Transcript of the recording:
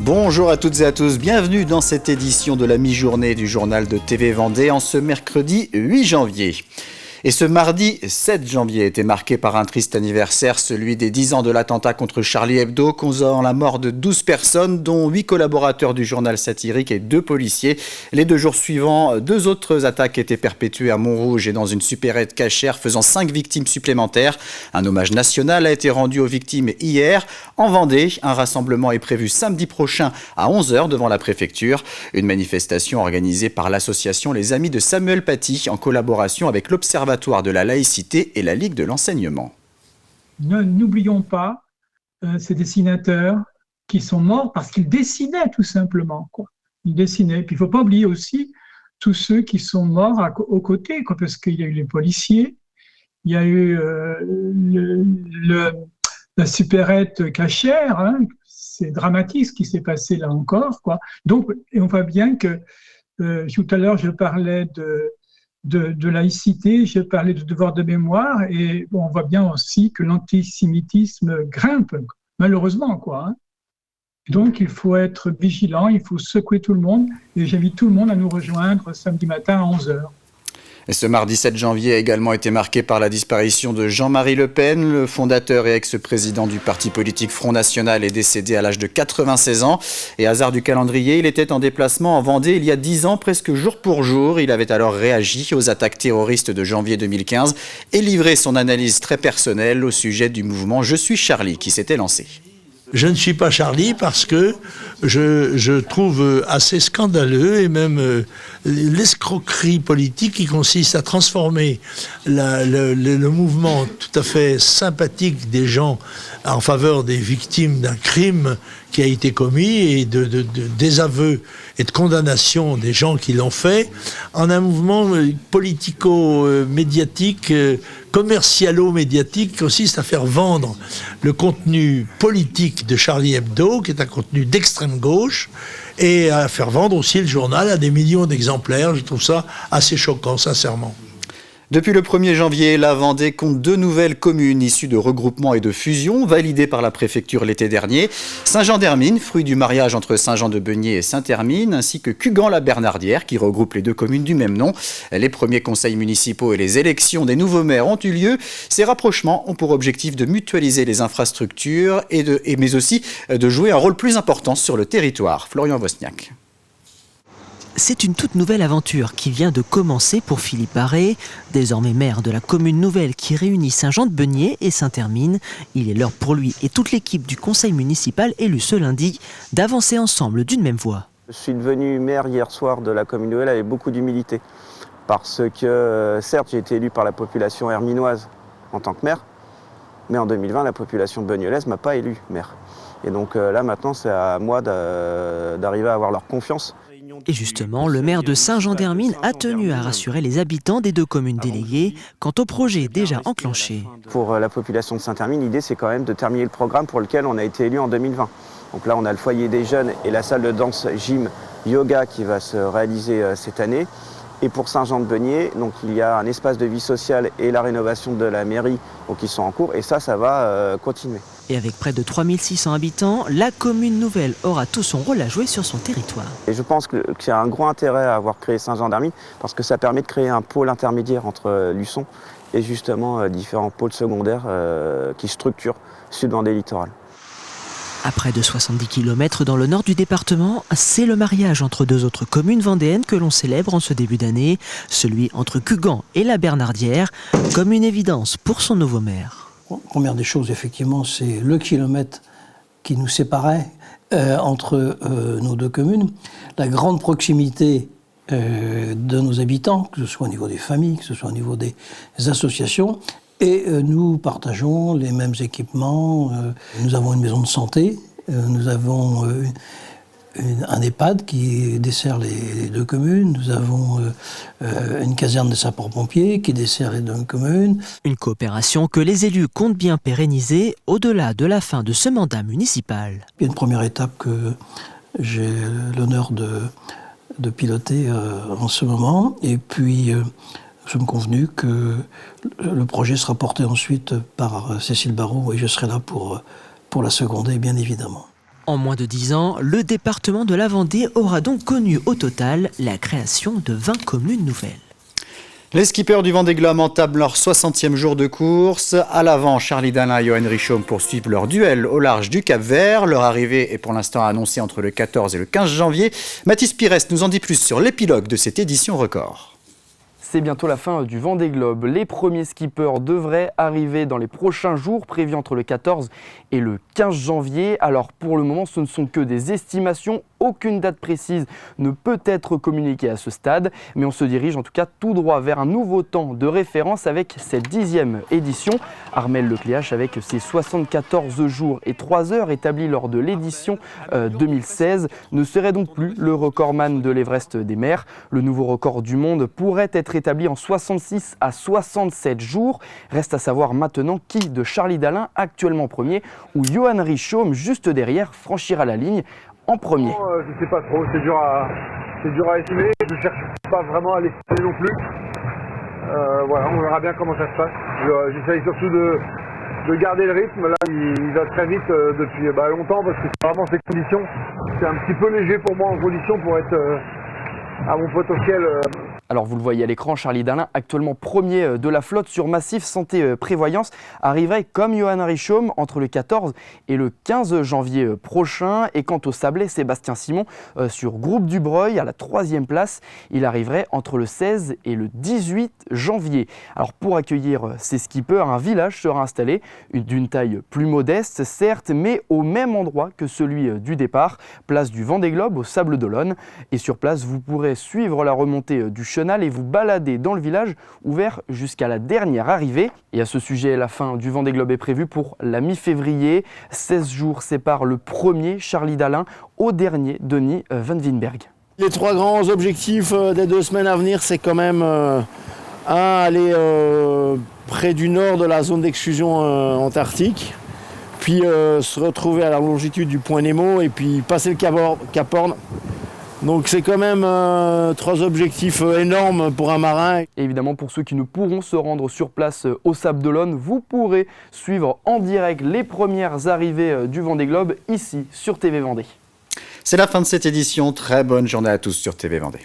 Bonjour à toutes et à tous, bienvenue dans cette édition de la mi-journée du journal de TV Vendée en ce mercredi 8 janvier. Et ce mardi 7 janvier était marqué par un triste anniversaire, celui des 10 ans de l'attentat contre Charlie Hebdo, causant la mort de 12 personnes, dont 8 collaborateurs du journal satirique et 2 policiers. Les 2 jours suivants, 2 autres attaques étaient perpétuées à Montrouge et dans une supérette cachère, faisant 5 victimes supplémentaires. Un hommage national a été rendu aux victimes hier. En Vendée, un rassemblement est prévu samedi prochain à 11h devant la préfecture. Une manifestation organisée par l'association Les Amis de Samuel Paty en collaboration avec l'Observatoire de la laïcité et la Ligue de l'enseignement. N'oublions pas ces dessinateurs qui sont morts parce qu'ils dessinaient tout simplement. Ils dessinaient. Puis il ne faut pas oublier aussi tous ceux qui sont morts aux côtés, parce qu'il y a eu les policiers, il y a eu la supérette cachère, c'est dramatique ce qui s'est passé là encore. Donc, et on voit bien que tout à l'heure je parlais de laïcité, j'ai parlé de devoir de mémoire, et on voit bien aussi que l'antisémitisme grimpe, malheureusement, Donc, il faut être vigilant, il faut secouer tout le monde, et j'invite tout le monde à nous rejoindre samedi matin à 11h. Et ce mardi 7 janvier a également été marqué par la disparition de Jean-Marie Le Pen. Le fondateur et ex-président du parti politique Front National est décédé à l'âge de 96 ans. Et hasard du calendrier, il était en déplacement en Vendée il y a 10 ans, presque jour pour jour. Il avait alors réagi aux attaques terroristes de janvier 2015 et livré son analyse très personnelle au sujet du mouvement Je suis Charlie qui s'était lancé. Je ne suis pas Charlie parce que je trouve assez scandaleux et même l'escroquerie politique qui consiste à transformer le mouvement tout à fait sympathique des gens en faveur des victimes d'un crime qui a été commis et de désaveu et de condamnation des gens qui l'ont fait en un mouvement politico-médiatique, commercialo-médiatique qui consiste à faire vendre le contenu politique de Charlie Hebdo, qui est un contenu d'extrême gauche, et à faire vendre aussi le journal à des millions d'exemplaires. Je trouve ça assez choquant, sincèrement. Depuis le 1er janvier, la Vendée compte 2 nouvelles communes issues de regroupements et de fusions validées par la préfecture l'été dernier. Saint-Jean-d'Hermine, fruit du mariage entre Saint-Jean-de-Beugné et Saint-Hermine, ainsi que Cugan-la-Bernardière, qui regroupe les 2 communes du même nom. Les premiers conseils municipaux et les élections des nouveaux maires ont eu lieu. Ces rapprochements ont pour objectif de mutualiser les infrastructures mais aussi de jouer un rôle plus important sur le territoire. Florian Wozniak. C'est une toute nouvelle aventure qui vient de commencer pour Philippe Arré, désormais maire de la commune nouvelle qui réunit Saint-Jean-de-Beugné et Saint-Hermine. Il est l'heure pour lui et toute l'équipe du conseil municipal élu ce lundi d'avancer ensemble d'une même voie. Je suis devenu maire hier soir de la commune nouvelle avec beaucoup d'humilité. Parce que certes j'ai été élu par la population herminoise en tant que maire, mais en 2020 la population beugnonaise ne m'a pas élu maire. Et donc là maintenant c'est à moi d'arriver à avoir leur confiance. Et justement, le maire de Saint-Jean-d'Hermine a tenu à rassurer les habitants des 2 communes déléguées quant au projet déjà enclenché. Pour la population de Saint-Hermine, l'idée c'est quand même de terminer le programme pour lequel on a été élu en 2020. Donc là on a le foyer des jeunes et la salle de danse gym yoga qui va se réaliser cette année. Et pour Saint-Jean-de-Beugné, donc il y a un espace de vie sociale et la rénovation de la mairie qui sont en cours et ça va continuer. Et avec près de 3600 habitants, la commune nouvelle aura tout son rôle à jouer sur son territoire. Et je pense qu'il y a un gros intérêt à avoir créé Saint-Jean-d'Hermine parce que ça permet de créer un pôle intermédiaire entre Luçon et justement différents pôles secondaires qui structurent Sud-Vendée littoral. À près de 70 km dans le nord du département, c'est le mariage entre 2 autres communes vendéennes que l'on célèbre en ce début d'année, celui entre Cugan et la Bernardière, comme une évidence pour son nouveau maire. Première des choses, effectivement, c'est le kilomètre qui nous séparait entre nos 2 communes, la grande proximité de nos habitants, que ce soit au niveau des familles, que ce soit au niveau des associations, et nous partageons les mêmes équipements. Nous avons une maison de santé, nous avons un EHPAD qui dessert les 2 communes. Nous avons une caserne de sapeurs-pompiers qui dessert les 2 communes. Une coopération que les élus comptent bien pérenniser au-delà de la fin de ce mandat municipal. Il y a une première étape que j'ai l'honneur de piloter en ce moment. Et puis, nous sommes convenus que le projet sera porté ensuite par Cécile Barrault et je serai là pour la seconder, bien évidemment. En moins de 10 ans, le département de la Vendée aura donc connu au total la création de 20 communes nouvelles. Les skippers du Vendée Globe entament leur 60e jour de course. À l'avant, Charlie Dalin et Johan Richomme poursuivent leur duel au large du Cap-Vert. Leur arrivée est pour l'instant annoncée entre le 14 et le 15 janvier. Mathis Pires nous en dit plus sur l'épilogue de cette édition record. C'est bientôt la fin du Vendée Globe. Les premiers skippers devraient arriver dans les prochains jours, prévus entre le 14 et le 15 janvier. Alors pour le moment, ce ne sont que des estimations. Aucune date précise ne peut être communiquée à ce stade, mais on se dirige en tout cas tout droit vers un nouveau temps de référence avec cette 10e édition. Armel Lecléache, avec ses 74 jours et 3 heures établis lors de l'édition 2016, ne serait donc plus le recordman de l'Everest des mers. Le nouveau record du monde pourrait être établi en 66 à 67 jours. Reste à savoir maintenant qui de Charlie Dalin, actuellement premier, ou Johan Richomme, juste derrière, franchira la ligne en premier. Je ne sais pas trop, c'est dur à estimer. Je ne cherche pas vraiment à l'estimer non plus. Voilà, on verra bien comment ça se passe. J'essaye surtout de garder le rythme. Là, il va très vite depuis longtemps parce que c'est vraiment ces conditions. C'est un petit peu léger pour moi en condition pour être à mon potentiel. Alors vous le voyez à l'écran, Charlie Dalin, actuellement premier de la flotte sur Massif Santé Prévoyance, arriverait comme Johan Richomme entre le 14 et le 15 janvier prochain. Et quant au sablé, Sébastien Simon sur Groupe du Breuil à la 3e place, il arriverait entre le 16 et le 18 janvier. Alors pour accueillir ces skippers, un village sera installé, d'une taille plus modeste certes, mais au même endroit que celui du départ, place du Vendée Globe au Sables d'Olonne. Et sur place, vous pourrez suivre la remontée du chenal et vous balader dans le village ouvert jusqu'à la dernière arrivée. Et à ce sujet, la fin du Vendée Globe est prévue pour la mi-février. 16 jours séparent le premier Charlie Dalin au dernier Denis Van Winberg. Les 3 grands objectifs des 2 semaines à venir, c'est quand même aller près du nord de la zone d'exclusion antarctique, puis se retrouver à la longitude du point Nemo et puis passer le Cap Horn. Donc c'est quand même 3 objectifs énormes pour un marin. Et évidemment, pour ceux qui ne pourront se rendre sur place au Sables d'Olonne, vous pourrez suivre en direct les premières arrivées du Vendée Globe ici sur TV Vendée. C'est la fin de cette édition. Très bonne journée à tous sur TV Vendée.